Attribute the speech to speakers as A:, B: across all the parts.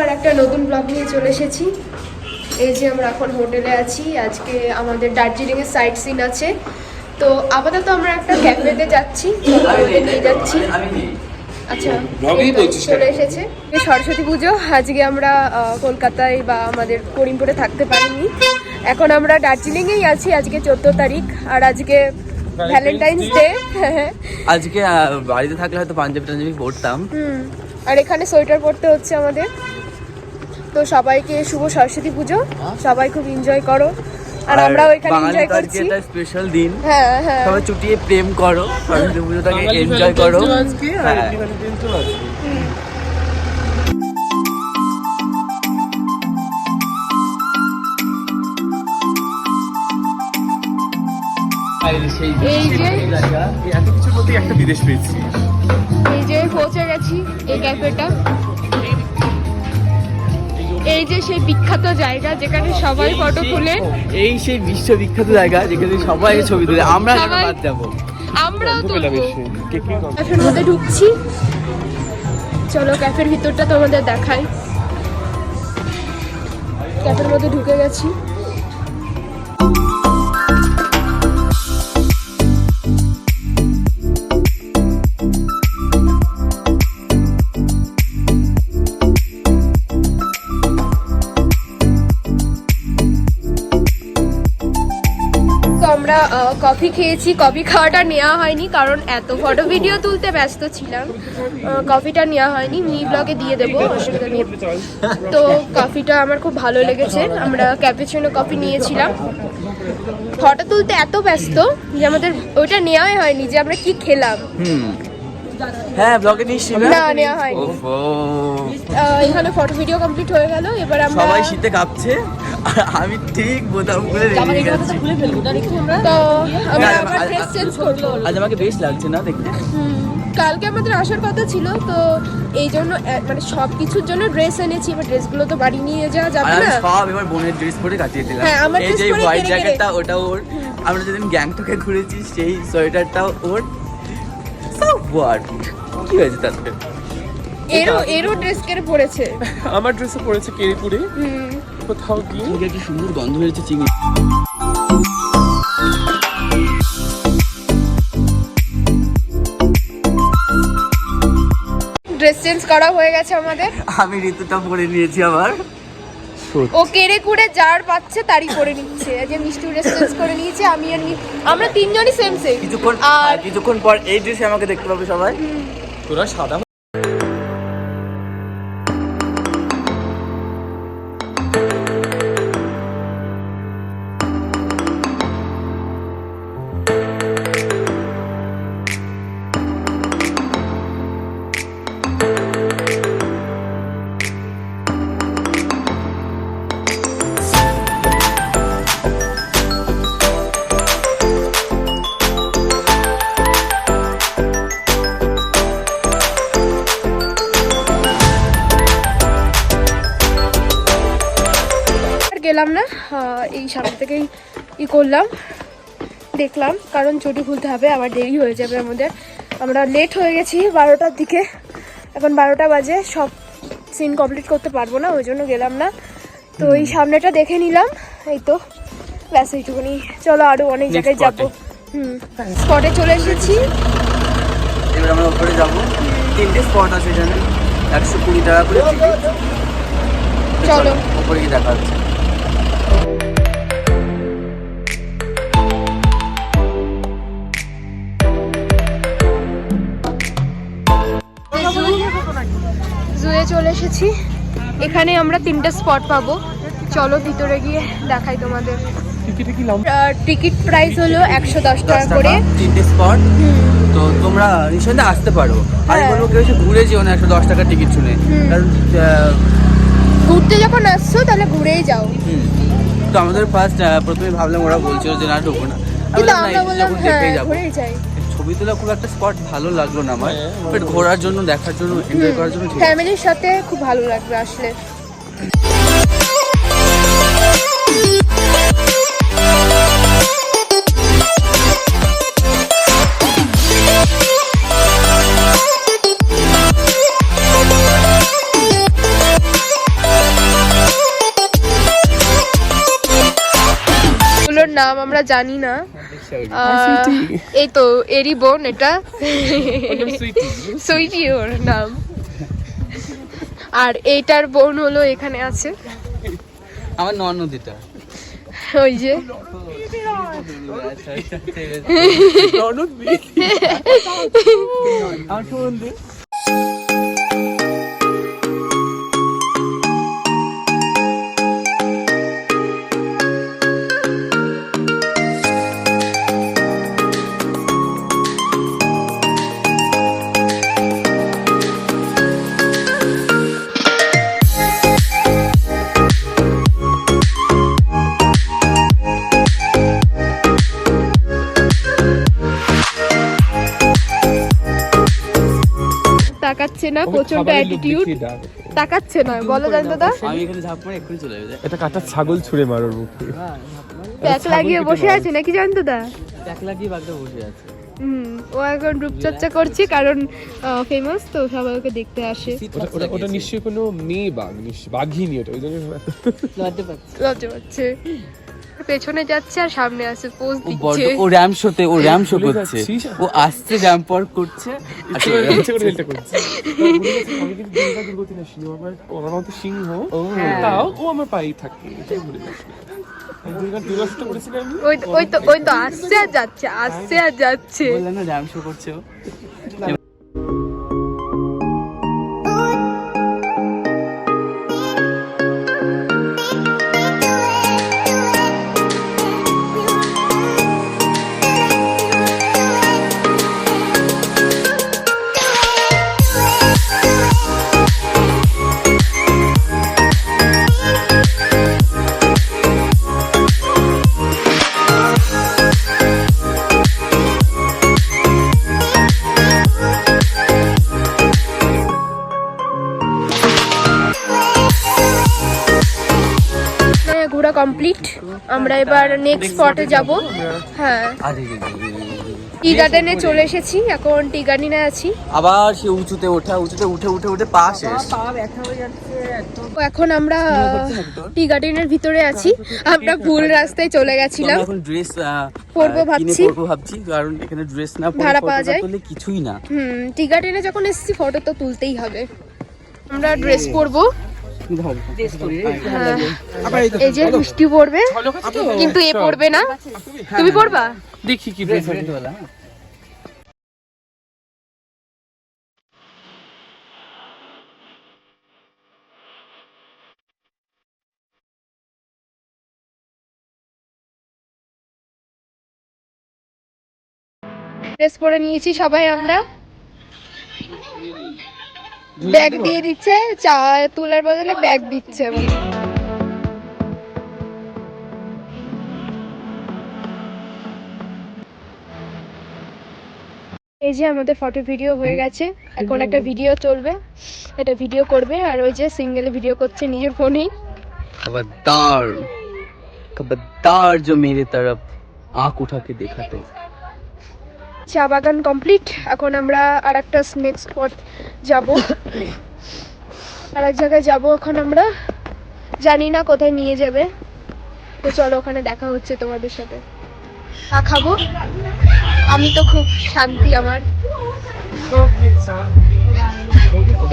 A: আর একটা নতুন ব্লগ নিয়ে চলে এসেছি। এই যে আমরা এখন হোটেলে আছি। আজকে আমাদের দার্জিলিং এর সাইট সিন আছে, তো আপাতত আমরা একটা ক্যাফেতে যাচ্ছি, নিয়ে যাচ্ছি। আচ্ছা, চলে এসেছে সরস্বতী পুজো। আজকে আমরা কলকাতায় বা আমাদের করিমপুরে থাকতে পারিনি। এখন আমরা দার্জিলিংয়েই আছি। আজকে 14 তারিখ আর আজকে ভ্যালেন্টাইন্স ডে।
B: আজকে বাড়িতে থাকলে হয়তো পাঞ্জাবি পরতাম।
A: আর এখানে সোয়েটার পরতে হচ্ছে আমাদের। তো সবাইকে শুভ সরস্বতী পুজো, সবাই খুব এনজয় করো। আর আমরাও এখানে এনজয় করছি।
B: এটা স্পেশাল দিন,
A: হ্যাঁ হ্যাঁ,
B: সবাই চুটিয়ে প্রেম করো, সরস্বতী পুজোটাকে এনজয় করো। হ্যাঁ,
A: এই যে
C: এত কিছুর মধ্যে একটা বিদেশ পেয়েছি।
A: এই যে পৌঁছে গেছি এই ক্যাফেটা। এই যে সেই বিখ্যাত জায়গা যেখানে সবাই ফটো তুলে।
B: এই সেই বিশ্ববিখ্যাত জায়গা যেখানে সবাই ছবি তুলে। আমরা কেন বাদ যাবো?
A: আমরাও তুলবো। ক্যাফের মধ্যে ঢুকছি, চলো ক্যাফের ভিতরটা তোমাদের দেখাই। ক্যাফের মধ্যে ঢুকে গেছি। আমরা কফি খেয়েছি। কফি খাওয়াটা নেওয়া হয়নি কারণ এত ফটো ভিডিও তুলতে ব্যস্ত ছিলাম। কফিটা নেওয়া হয়নি, মি ব্লগে দিয়ে দেবো, অসুবিধা নেই। তো কফিটা আমার খুব ভালো লেগেছে। আমরা ক্যাপুচিনো কফি নিয়েছিলাম। ফটো তুলতে এত ব্যস্ত যে আমাদের ওইটা নেওয়াই হয়নি যে আমরা কি খেলাম।
B: হ্যাঁ, ব্লগে নিশ্চয়ই
A: না নেওয়া হয়নি। এখানে ফটো ভিডিও কমপ্লিট হয়ে গেল। এবার আমরা
B: সবাই শীতে কাঁপছে আর আমি ঠিক বোতাম খুলে রেডি যাচ্ছি।
A: তো আমরা আবার ড্রেস চেঞ্জ করব।
B: আজ আমাকে বেশ লাগছে না দেখতে।
A: কালকে আমাদের আসার কথা ছিল, তো এই জন্য মানে সব কিছুর জন্য ড্রেস এনেছি। এবার ড্রেসগুলো তো বাড়ি নিয়ে যাওয়া যাবে
B: আর আমি
A: না।
B: সব এবার বোনের ড্রেস পরে কাটিয়ে দিলাম।
A: হ্যাঁ, আমার
B: এই
A: ড্রেস
B: যে
A: পরে
B: হোয়াইট
A: কেড়ে
B: জ্যাকেটটা ওটা ওর, আমরা যেদিন গ্যাংটকে ঘুরেছি সেই সোয়েটারটাও ওর। সব হোয়াট কি হয়েছে তাতে?
A: এরও ড্রেস কেড়ে পড়েছে।
C: আমার ড্রেসে পড়েছে কেরিপুরে কোথাও গিয়ে।
B: কি সুন্দর গন্ধ হয়েছে চিংড়ি।
A: ড্রেস চেঞ্জ করা হয়ে গেছে আমাদের।
B: আমি ঋতুটা পরে নিয়েছি আবার।
A: ও কেড়ে কুড়ে যার পাচ্ছে তারই করে নিচ্ছে। যে মিষ্টি ড্রেস চেঞ্জ করে নিয়েছে, আমি আর আমরা তিনজনই সেম সেম।
B: কিছুক্ষণ পর এই ড্রেসে আমাকে দেখতে পাবে সবাই।
C: তোরা সাদা
A: গেলাম না, এই সামনে থেকেই করলাম, দেখলাম, কারণ চটি খুলতে হবে, আবার দেরি হয়ে যাবে আমাদের। আমরা লেট হয়ে গেছি 12টার দিকে, এখন 12টা বাজে। সব সিন কমপ্লিট করতে পারবো না, ওই জন্য গেলাম না। তো এই সামনেটা দেখে নিলাম, এই তো ব্যাস এইটুকুনি। চলো আরো অনেক জায়গায় যাবো। স্পটে চলে এসেছি।
B: এবার আমরা উপরে যাবো। 3টে স্পট আছে এখানে, 120 টাকা করে টিকিট।
A: চলো
B: উপরে গিয়ে দেখা হচ্ছে।
A: জুয়ে চলে এসেছি। এখানে আমরা 3টে স্পট পাবো। চলো ভিতরে গিয়ে দেখাই তোমাদের। টিকিট প্রাইস হলো 110 টাকা করে
B: 3টে স্পট। তো তোমরা নিঃসন্দেহে আসতে পারো। আমি বলবো কেউ এসে ঘুরে যেও না 110 টাকা টিকিট শুনে, কারণ
A: ঘুরতে যখন আসছো তাহলে ঘুরেই যাও।
B: তো আমাদের প্রথমে ভাবলাম ওরা বলছিল যে না ঢুকবো না,
A: কিন্তু আমরা বললাম হ্যাঁ ঘুরেই যাই।
B: ছবি তোলা খুব একটা স্পট ভালো লাগলো না আমার, বাট ঘোরার জন্য, দেখার জন্য, এনজয় করার জন্য
A: ফ্যামিলির সাথে খুব ভালো লাগবে আসলে। নাম আমরা জানি না। এই তো এরই বোন, এটা সুইটি ওর নাম। আর এইটার বোন হলো এখানে আছে,
B: আমার ননদিটা।
A: ওই যে
B: আমার সুমন্দি।
A: তাকাচ্ছে না, প্রচন্ড অ্যাটিটিউড, তাকাচ্ছে না, বলো জান দাদা।
B: আমি এখানে ঝাঁপ মারে এক্ষুনি চলে যাবে।
C: এটা কাটা ছাগল ছুঁড়ে মারার মুখে।
A: প্যাক লাগিয়ে বসে আছে নাকি জান দাদা?
B: এক লাগিয়ে বাঘটা বসে আছে।
A: ও এখন রূপচর্চা করছে, কারণ ফেমাস তো, সবাই ওকে দেখতে আসে।
C: ওটা নিশ্চয়ই কোনো মেয়ে বাঘ, নিশ্চয়ই বাঘিনী ওটা, ওই জন্য
A: লজ্জা পাচ্ছে। পেছনে যাচ্ছে আর সামনে আছে, পোজ দিচ্ছে।
B: ও র্যাম শোতে, ও র্যাম শো করছে,
C: যাচ্ছিস?
B: ও আসছে র্যাম্প ওয়ার্ক করছে।
C: ইচ্ছে করে এটা করছে। আমি কিন্তু দুর্গতি না, সিংহ আমার, ওর মতো সিংহ, তাও ও আমার পায়েই থাকে, এটাই ভুলে যাচ্ছি। দুর্গাশোটা করেছিলাম আমি।
A: ওই তো আসছে আর যাচ্ছে, আসছে আর যাচ্ছে।
B: বললাম না র্যাম শো করছে ও।
A: ঘোরা কমপ্লিট, আমরা এবার নেক্সট স্পটে যাব। হ্যাঁ, টি গার্ডেনে চলে এসেছি, এখন টি গার্ডেনে আছি।
B: আবার সে উঁচুতে ওঠা, উঁচুতে উঠে উঠে উঠে পা শেষ।
A: তো এখন আমরা টি গার্ডেনের ভিতরে আছি, আমরা ভুল রাস্তায় চলে গেছিলাম।
B: এখন ড্রেস
A: পরবো ভাবছি,
B: কারণ এখানে ড্রেস না
A: ভাড়া পাওয়া যায়,
B: কিছুই না।
A: টি গার্ডেনে যখন এসেছি ফটো তো তুলতেই হবে। আমরা ড্রেস পরবো, এই যে মিষ্টি পরবে, কিন্তু এ পরবে না। তুমি পরবা?
C: দেখি কি ড্রেস।
A: ড্রেস পরে নিয়েছি সবাই আমরা। ব্যাগ দিয়ে দিচ্ছে, চা তোলার বদলে ব্যাগ দিচ্ছে। এই যে আমাদের ফটো ভিডিও হয়ে গেছে, এখন একটা ভিডিও চলবে, এটা ভিডিও করবে। আর ওই যে সিঙ্গেলে ভিডিও করছে নিজের ফোনেই।
B: खबरदार खबरदार जो मेरे तरफ आंख उठा के देखा तो।
A: চা বাগান কমপ্লিট, এখন আমরা আর একটা নেক্সট স্পট যাব, আর এক জায়গায় যাব। এখন আমরা জানি না কোথায় নিয়ে যাবে, তো চলো ওখানে দেখা হচ্ছে তোমাদের সাথে। চা খাবো, আমি তো খুব শান্তি আমার।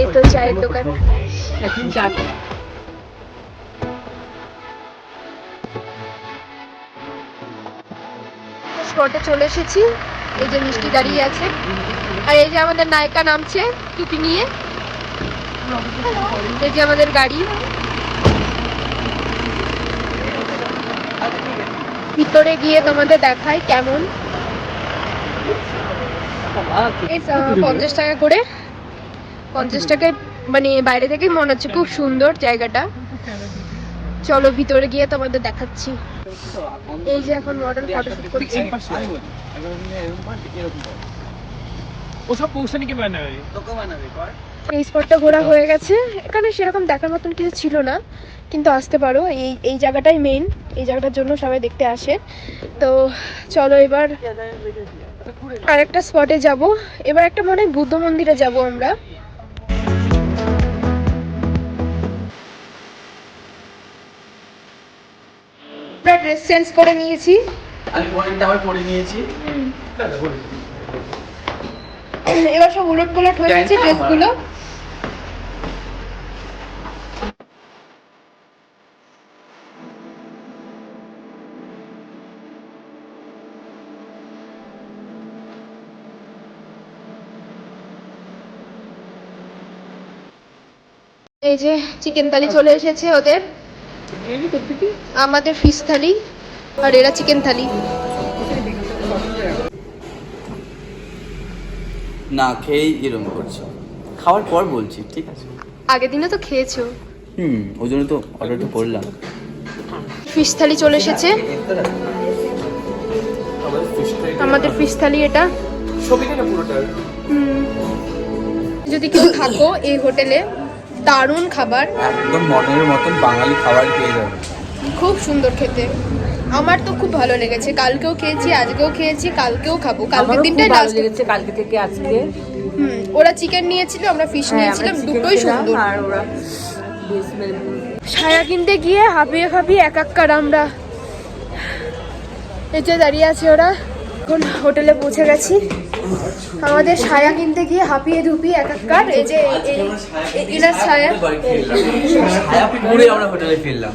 A: এই তো চায়ের দোকান। স্পটে চলে এসেছি, এই যে মিষ্টি দাঁড়িয়ে আছে, আর এই যে আমাদের নায়িকা নামছে টুপি নিয়ে। এই যে আমাদের গাড়ি, ভিতরে গিয়ে তোমাদের দেখাই কেমন। 50 টাকা করে, 50 টাকায় মানে বাইরে থেকে মনে হচ্ছে খুব সুন্দর জায়গাটা। চলো ভিতরে গিয়ে তোমাদের দেখাচ্ছি। এই যে এখন মডেল ফটোশুট করছে। এই স্পটটা ঘোরা হয়ে গেছে, এখানে সেরকম দেখার মতন কিছু ছিল না, কিন্তু আসতে পারো, এই জায়গাটাই মেইন, এই জায়গাটার জন্য সবাই দেখতে আসে। তো চলো এবার আরেকটা স্পটে যাব, এবার একটা মনে হয় বুদ্ধ মন্দিরে যাব আমরা। ড্রেস চেঞ্জ করে নিয়েছি।
B: আমি পরেরটা আবার পরে নিয়েছি।
C: না না বলি
A: এবার সব উলট পালট হয়ে গেছে ড্রেসগুলো। এই যে চিকেন থালি চলে এসেছে ওদের,
C: এই তোর দিকে
A: আমাদের ফিশ থালি আর এরা চিকেন থালি।
B: না খেয়েই এরকম করছো, খাওয়ার পর বলছি, ঠিক আছে?
A: আগের দিনে তো খেয়েছো।
B: ওই জন্য তো অর্ডারটা করলাম।
A: ফিশ থালি চলে এসেছে,
C: আমাদের ফিশ ফ্রাই
A: আমাদের ফিশ থালি এটা।
C: ছবিটা না পুরোটা
A: যদি কেউ থাকো এই হোটেলে, দারুণ খাবার,
B: একদম মটনের মতন বাঙালি খাবার পেয়ে যাবে।
A: খুব সুন্দর খেতে। আমার তো খুব ভালো লেগেছে, কালকেও খেয়েছি, আজকেও খেয়েছি, কালকেও খাবো। কালকের দিনটাই
D: ভালো
A: লাস্ট।
D: লেগেছে কালকে থেকে আজকে।
A: ওরা চিকেন নিয়েছিল, আমরা ফিশ নিয়েছিলাম, দুটোই সুন্দর।
D: আর ওরা বেশ
A: ছায়া কিনতে গিয়ে হাঁপিয়ে হাঁপিয়ে একাকার আমরা। এই যে দাঁড়িয়ে আছে ওরা, এখন হোটেলে পৌঁছে গেছি। আমাদের ছায়া কিনতে গিয়ে হাঁপিয়ে ধুপিয়ে একাকার। এই যে এনার ছায়া।
B: ছায়া পরে আমরা হোটেলে ফিরলাম।